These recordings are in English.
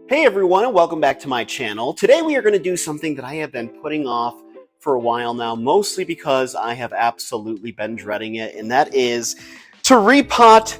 Hey everyone, and welcome back to my channel. Today we are going to do something that I have been putting off for a while now, mostly because I have absolutely been dreading it, and that is to repot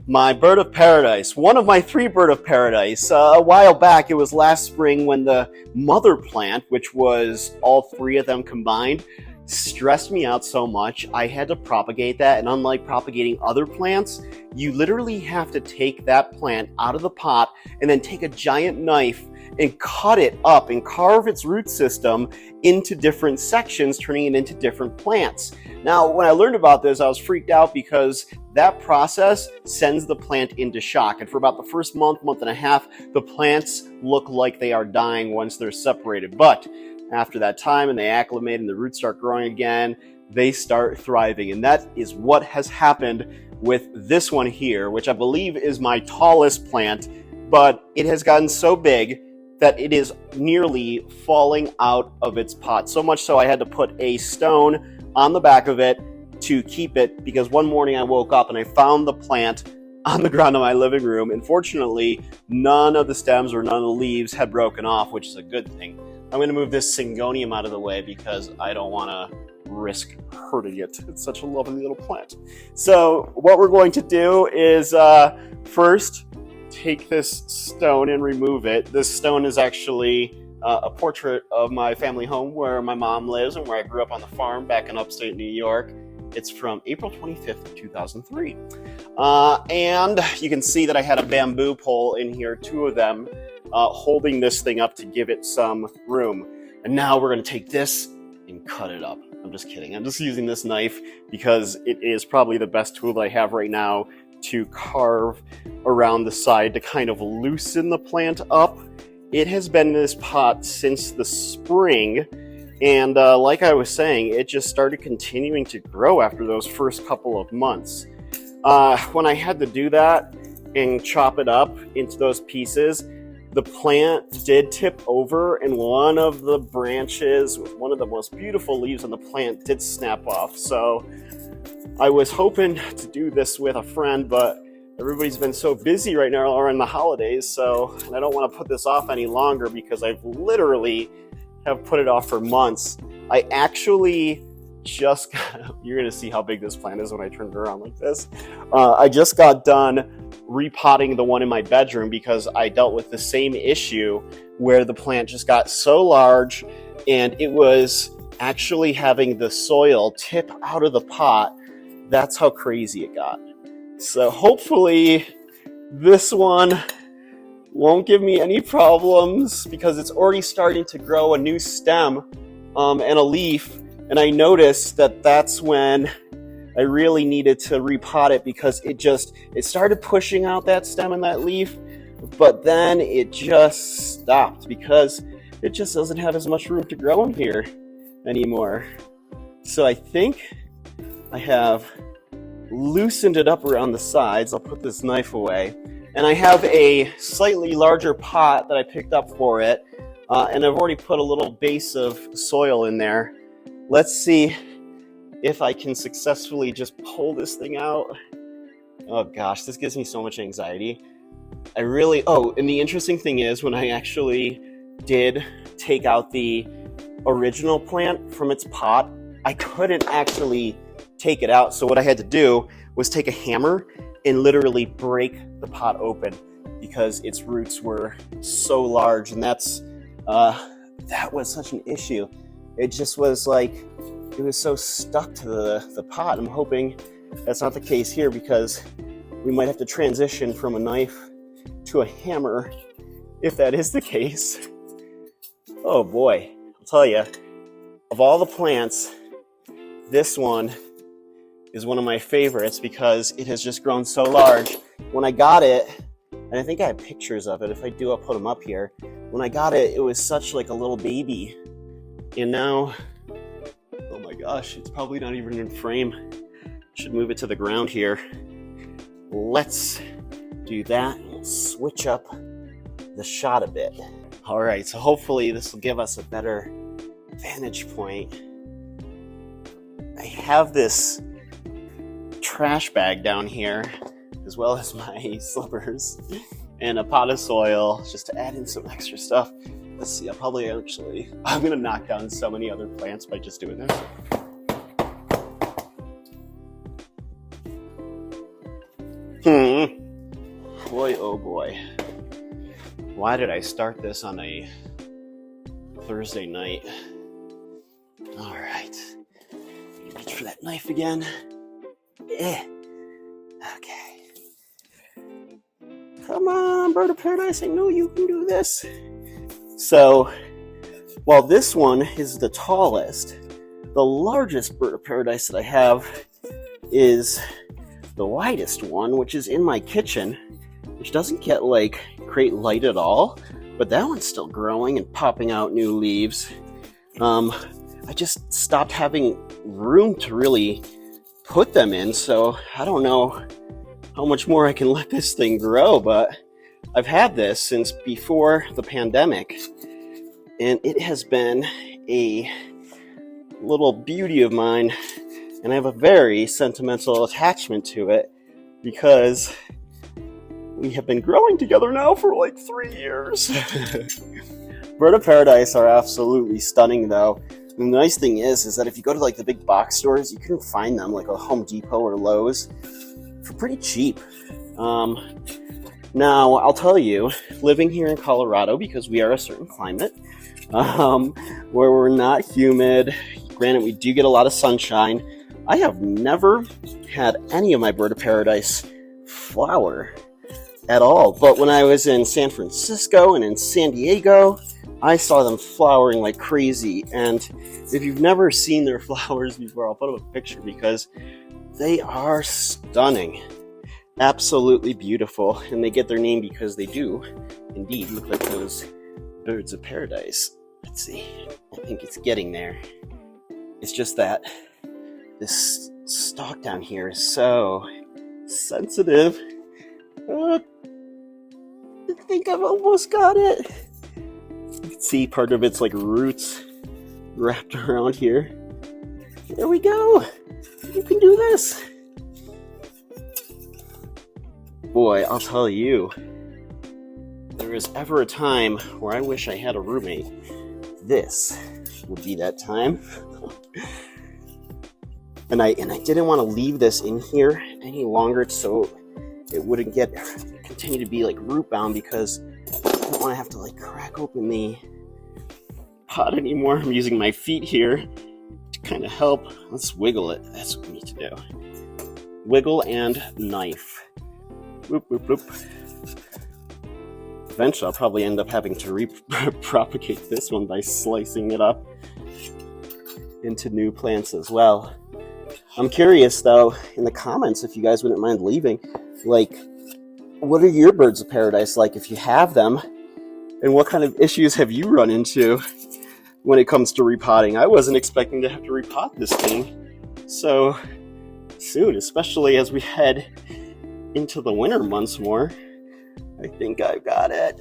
my bird of paradise, one of my 3 bird of paradise. A while back, it was last spring when the mother plant, which was all 3 of them combined, stressed me out so much I had to propagate that. And unlike propagating other plants, you literally have to take that plant out of the pot and then take a giant knife and cut it up and carve its root system into different sections, turning it into different plants. Now, when I learned about this, I was freaked out because that process sends the plant into shock. And for about the first month and a half, the plants look like they are dying once they're separated. But after that time and they acclimate and the roots start growing again, they start thriving. And that is what has happened with this one here, which I believe is my tallest plant, but it has gotten so big that it is nearly falling out of its pot. So much so I had to put a stone on the back of it to keep it, because one morning I woke up and I found the plant on the ground in my living room. And fortunately, none of the stems or none of the leaves had broken off, which is a good thing. I'm going to move this syngonium out of the way because I don't want to risk hurting it. It's such a lovely little plant. So what we're going to do is first take this stone and remove it. This stone is actually a portrait of my family home where my mom lives and where I grew up on the farm back in upstate New York. It's from April 25th of 2003. And you can see that I had a bamboo pole in here, 2 of them, holding this thing up to give it some room. And now we're going to take this and cut it up. I'm just kidding. I'm just using this knife because it is probably the best tool that I have right now to carve around the side to kind of loosen the plant up. It has been in this pot since the spring, and like I was saying, it just started continuing to grow after those first couple of months. When I had to do that and chop it up into those pieces, the plant did tip over, and one of the branches with one of the most beautiful leaves on the plant did snap off. So I was hoping to do this with a friend, but everybody's been so busy right now around the holidays, so I don't want to put this off any longer because I've literally have put it off for months. I actually just got, you're going to see how big this plant is when I turn it around like this. I just got done repotting the one in my bedroom because I dealt with the same issue where the plant just got so large and it was actually having the soil tip out of the pot. That's how crazy it got. So hopefully this one won't give me any problems because it's already starting to grow a new stem and a leaf. And I noticed that that's when I really needed to repot it because it started pushing out that stem and that leaf, but then it just stopped because it just doesn't have as much room to grow in here anymore. So I think I have loosened it up around the sides. I'll put this knife away. And I have a slightly larger pot that I picked up for it, and I've already put a little base of soil in there. Let's see if I can successfully just pull this thing out. Oh gosh, this gives me so much anxiety. And the interesting thing is when I actually did take out the original plant from its pot, I couldn't actually take it out. So what I had to do was take a hammer and literally break the pot open because its roots were so large, and that was such an issue. It just was like, it was so stuck to the pot. I'm hoping that's not the case here because we might have to transition from a knife to a hammer if that is the case. Oh boy, I'll tell you, of all the plants, this one is one of my favorites because it has just grown so large. When I got it, and I think I have pictures of it. If I do, I'll put them up here. When I got it, it was such like a little baby. And now, oh my gosh, it's probably not even in frame. Should move it to the ground here. Let's do that. We'll switch up the shot a bit. All right, so hopefully this will give us a better vantage point. I have this trash bag down here as well as my slippers. and a pot of soil just to add in some extra stuff. Let's see, I'm gonna knock down so many other plants by just doing this. Boy, oh boy. Why did I start this on a Thursday night? All right. Reach for that knife again. Okay. Come on, bird of paradise. I know you can do this. So, while this one is the tallest, the largest bird of paradise that I have is the widest one, which is in my kitchen, which doesn't get like great light at all, but that one's still growing and popping out new leaves. I just stopped having room to really put them in, so I don't know how much more I can let this thing grow, but I've had this since before the pandemic, and it has been a little beauty of mine, and I have a very sentimental attachment to it because we have been growing together now for like 3 years. Bird of paradise are absolutely stunning though. And the nice thing is that if you go to like the big box stores, you can find them like a Home Depot or Lowe's for pretty cheap. Now, I'll tell you, living here in Colorado, because we are a certain climate, where we're not humid, granted we do get a lot of sunshine, I have never had any of my bird of paradise flower at all. But when I was in San Francisco and in San Diego, I saw them flowering like crazy. And if you've never seen their flowers before, I'll put up a picture because they are stunning. Absolutely beautiful. And they get their name because they do indeed look like those birds of paradise. Let's see. I think it's getting there. It's just that this stalk down here is so sensitive. I think I've almost got it. You can see part of its like roots wrapped around here. There we go. You can do this. Boy, I'll tell you, there was ever a time where I wish I had a roommate. This would be that time. And I didn't want to leave this in here any longer so it wouldn't continue to be like root bound, because I don't want to have to like crack open the pot anymore. I'm using my feet here to kind of help. Let's wiggle it. That's what we need to do. Wiggle and knife. Whoop, whoop, whoop. Eventually, I'll probably end up having to repropagate this one by slicing it up into new plants as well. I'm curious, though, in the comments, if you guys wouldn't mind leaving, like, what are your birds of paradise like if you have them? And what kind of issues have you run into when it comes to repotting? I wasn't expecting to have to repot this thing so soon, especially as we head into the winter months more. I think I've got it.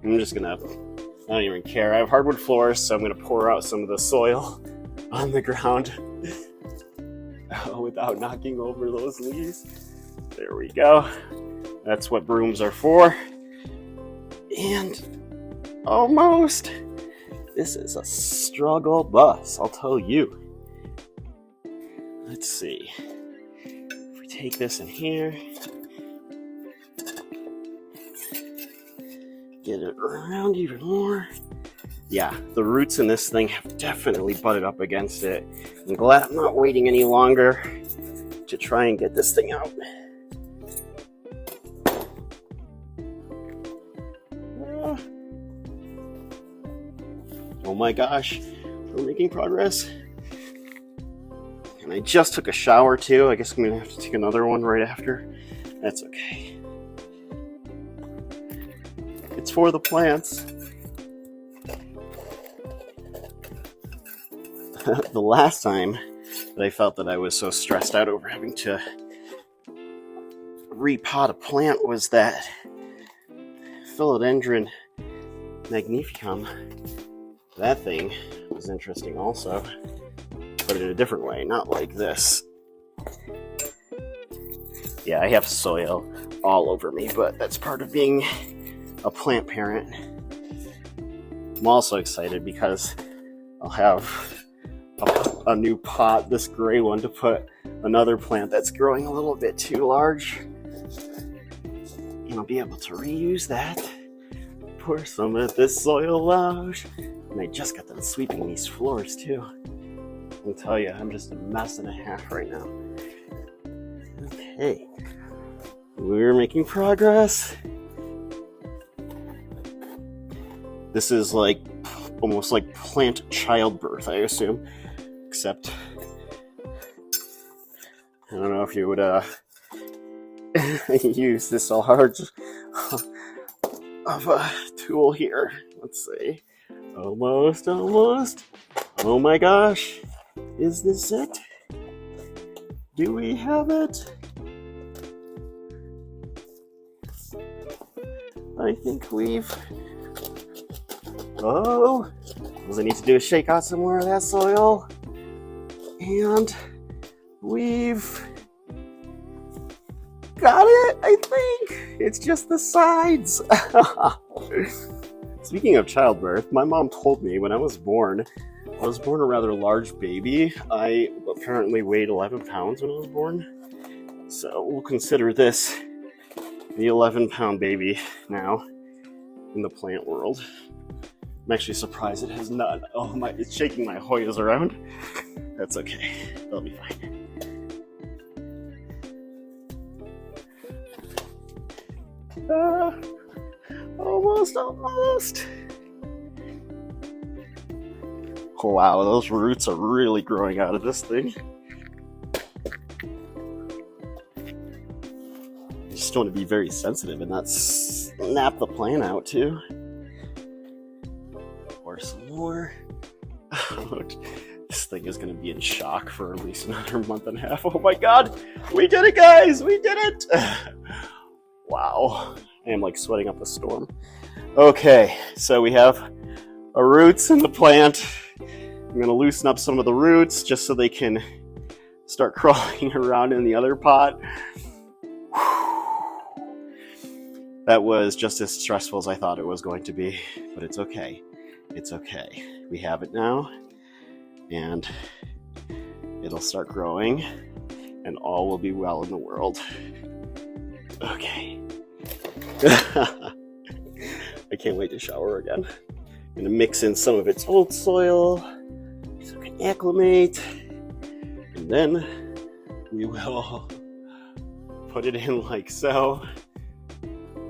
I'm just gonna, I don't even care. I have hardwood floors, so I'm gonna pour out some of the soil on the ground without knocking over those leaves. There we go. That's what brooms are for. And almost. This is a struggle bus, I'll tell you. Let's see. If we take this in here, get it around even more. Yeah, the roots in this thing have definitely butted up against it. I'm glad I'm not waiting any longer to try and get this thing out. Oh my gosh, we're making progress. And I just took a shower too. I guess I'm gonna have to take another one right after. That's okay. It's for the plants. The last time that I felt that I was so stressed out over having to repot a plant was that Philodendron magnificum. That thing was interesting also, but in a different way, not like this. Yeah, I have soil all over me, but that's part of being a plant parent. I'm also excited because I'll have a new pot, this gray one, to put another plant that's growing a little bit too large. And I'll be able to reuse that. Pour some of this soil out. And I just got done sweeping these floors too. I'll tell you, I'm just a mess and a half right now. Okay, we're making progress. This is like almost like plant childbirth, I assume. Except, I don't know if you would use this large of a tool here. Let's see. Almost. Oh my gosh. Is this it? Do we have it? I think we've... Oh, all I need to do is shake out some more of that soil. And we've got it, I think. It's just the sides. Speaking of childbirth, my mom told me when I was born a rather large baby. I apparently weighed 11 pounds when I was born. So we'll consider this the 11-pound baby now in the plant world. I'm actually surprised it has not. Oh my, it's shaking my Hoyas around. That's okay. They'll be fine. Almost. Oh, wow, those roots are really growing out of this thing. I just want to be very sensitive and not snap the plant out too. Pour some more. This thing is going to be in shock for at least another month and a half. Oh my god, we did it, guys! We did it! Wow, I am like sweating up a storm. Okay, so we have our roots in the plant. I'm going to loosen up some of the roots just so they can start crawling around in the other pot. That was just as stressful as I thought it was going to be, but it's okay. It's okay. We have it now, and it'll start growing, and all will be well in the world. Okay. I can't wait to shower again. I'm going to mix in some of its old soil so it can acclimate, and then we will put it in like so.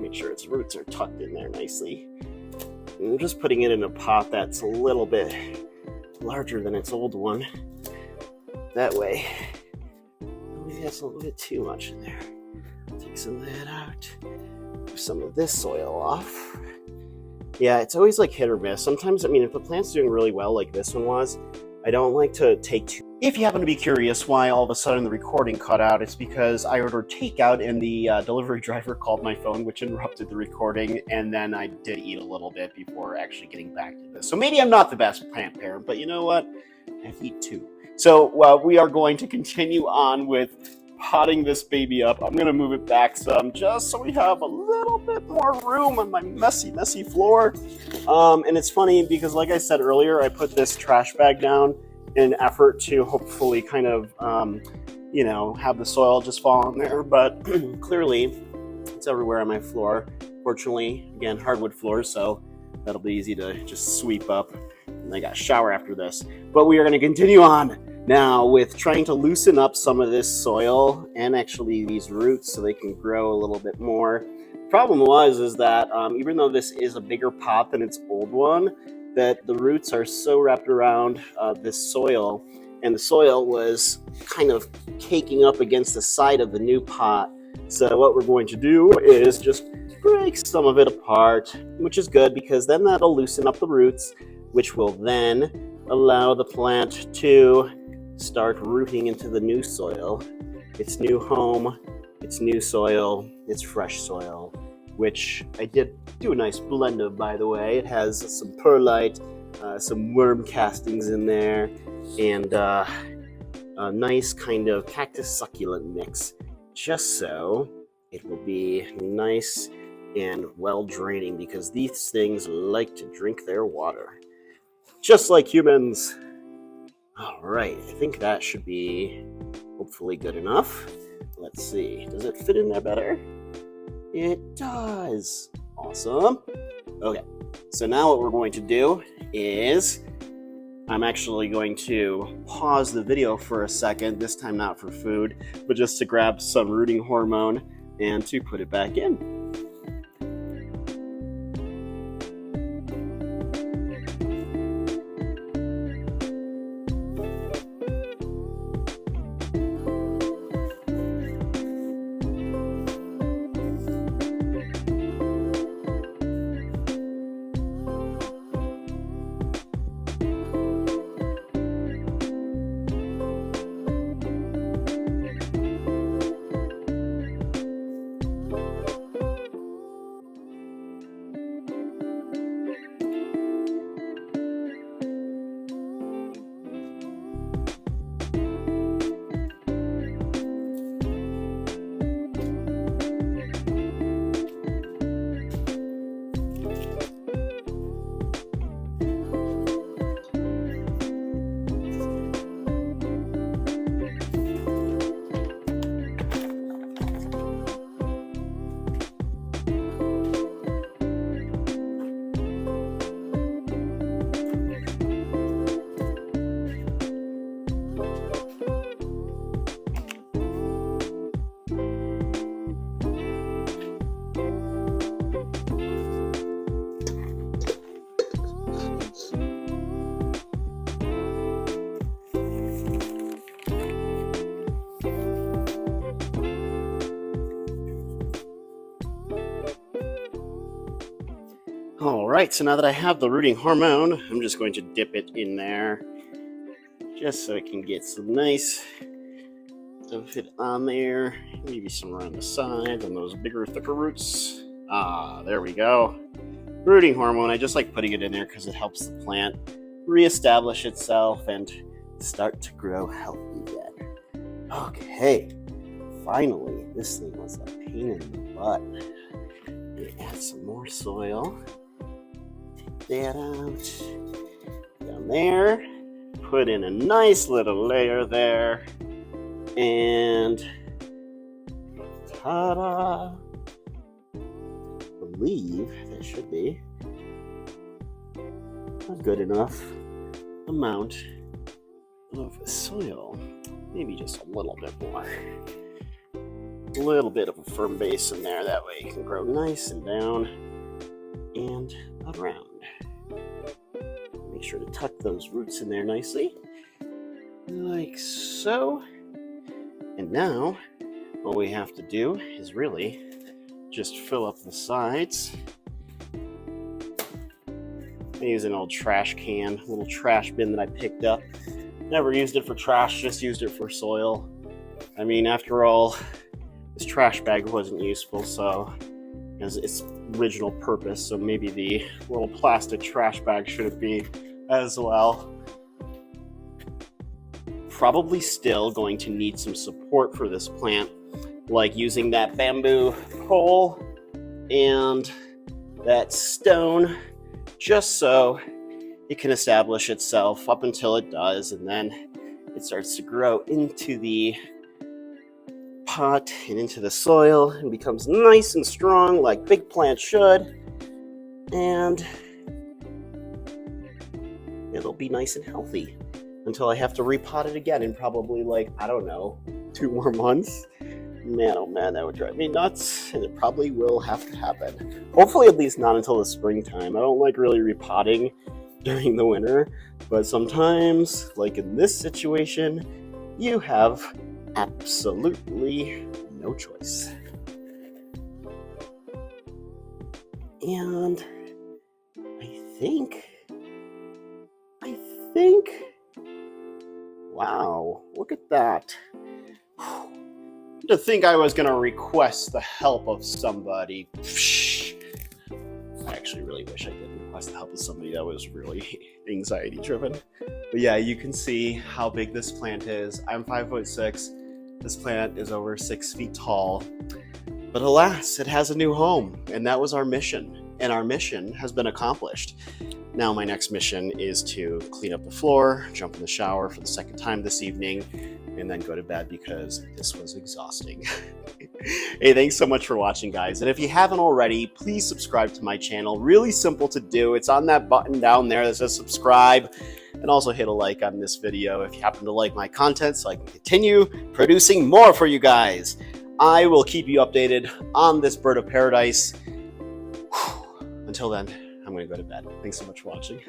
Make sure its roots are tucked in there nicely. And I'm just putting it in a pot that's a little bit larger than its old one. That way, maybe that's a little bit too much in there. Take some of that out. Move some of this soil off. Yeah, it's always like hit or miss. Sometimes, I mean, if the plant's doing really well like this one was, I don't like to take too... If you happen to be curious why all of a sudden the recording cut out, it's because I ordered takeout and the delivery driver called my phone, which interrupted the recording, and then I did eat a little bit before actually getting back to this. So maybe I'm not the best plant parent, but you know what? I eat too. So we are going to continue on with potting this baby up. I'm going to move it back some just so we have a little bit more room on my messy floor. And it's funny because, like I said earlier, I put this trash bag down in an effort to hopefully kind of, have the soil just fall on there. But clearly, it's everywhere on my floor. Fortunately, again, hardwood floors, so that'll be easy to just sweep up. And I got a shower after this. But we are going to continue on now with trying to loosen up some of this soil and actually these roots so they can grow a little bit more. The problem is that even though this is a bigger pot than its old one, that the roots are so wrapped around this soil, and the soil was kind of caking up against the side of the new pot. So what we're going to do is just break some of it apart, which is good because then that'll loosen up the roots, which will then allow the plant to start rooting into the new soil, its new home, its new soil, its fresh soil, which I did do a nice blend of, by the way. It has some perlite, some worm castings in there, and a nice kind of cactus succulent mix, just so it will be nice and well draining because these things like to drink their water, just like humans. All right, I think that should be hopefully good enough. Let's see, does it fit in there better? It does. Awesome. Okay, so now what we're going to do is I'm actually going to pause the video for a second, this time not for food, but just to grab some rooting hormone and to put it back in. All right, so now that I have the rooting hormone, I'm just going to dip it in there just so I can get some nice of it on there. Maybe some around the sides on those bigger, thicker roots. Ah, there we go. Rooting hormone, I just like putting it in there because it helps the plant reestablish itself and start to grow healthy again. Okay, finally, this thing was a pain in the butt. Add some more soil. Take that out. Down there. Put in a nice little layer there. And ta-da! I believe that should be a good enough amount of soil. Maybe just a little bit more. A little bit of a firm base in there, that way it can grow nice and down and around. Make sure to tuck those roots in there nicely, like so. And now, what we have to do is really just fill up the sides. I use an old trash can, a little trash bin that I picked up. Never used it for trash, just used it for soil. I mean, after all, this trash bag wasn't useful, so as its original purpose, so maybe the little plastic trash bag shouldn't be as well. Probably still going to need some support for this plant, like using that bamboo pole and that stone, just so it can establish itself up until it does, and then it starts to grow into the pot and into the soil and becomes nice and strong like big plants should, and it'll be nice and healthy until I have to repot it again in probably, like, I don't know, 2 more months. Man, oh man, that would drive me nuts, and it probably will have to happen. Hopefully at least not until the springtime. I don't like really repotting during the winter, but sometimes, like in this situation, you have absolutely no choice. And I think, wow, look at that. To think I was gonna request the help of somebody. I actually really wish I did request the help of somebody that was really anxiety driven. But yeah, you can see how big this plant is. I'm 5'6". This plant is over 6 feet tall. But alas, it has a new home, and that was our mission. And our mission has been accomplished. Now my next mission is to clean up the floor, jump in the shower for the second time this evening, and then go to bed because this was exhausting. Hey, thanks so much for watching, guys. And if you haven't already, please subscribe to my channel. Really simple to do. It's on that button down there that says subscribe. And also hit a like on this video if you happen to like my content so I can continue producing more for you guys. I will keep you updated on this bird of paradise. Until then, I'm going to go to bed. Thanks so much for watching.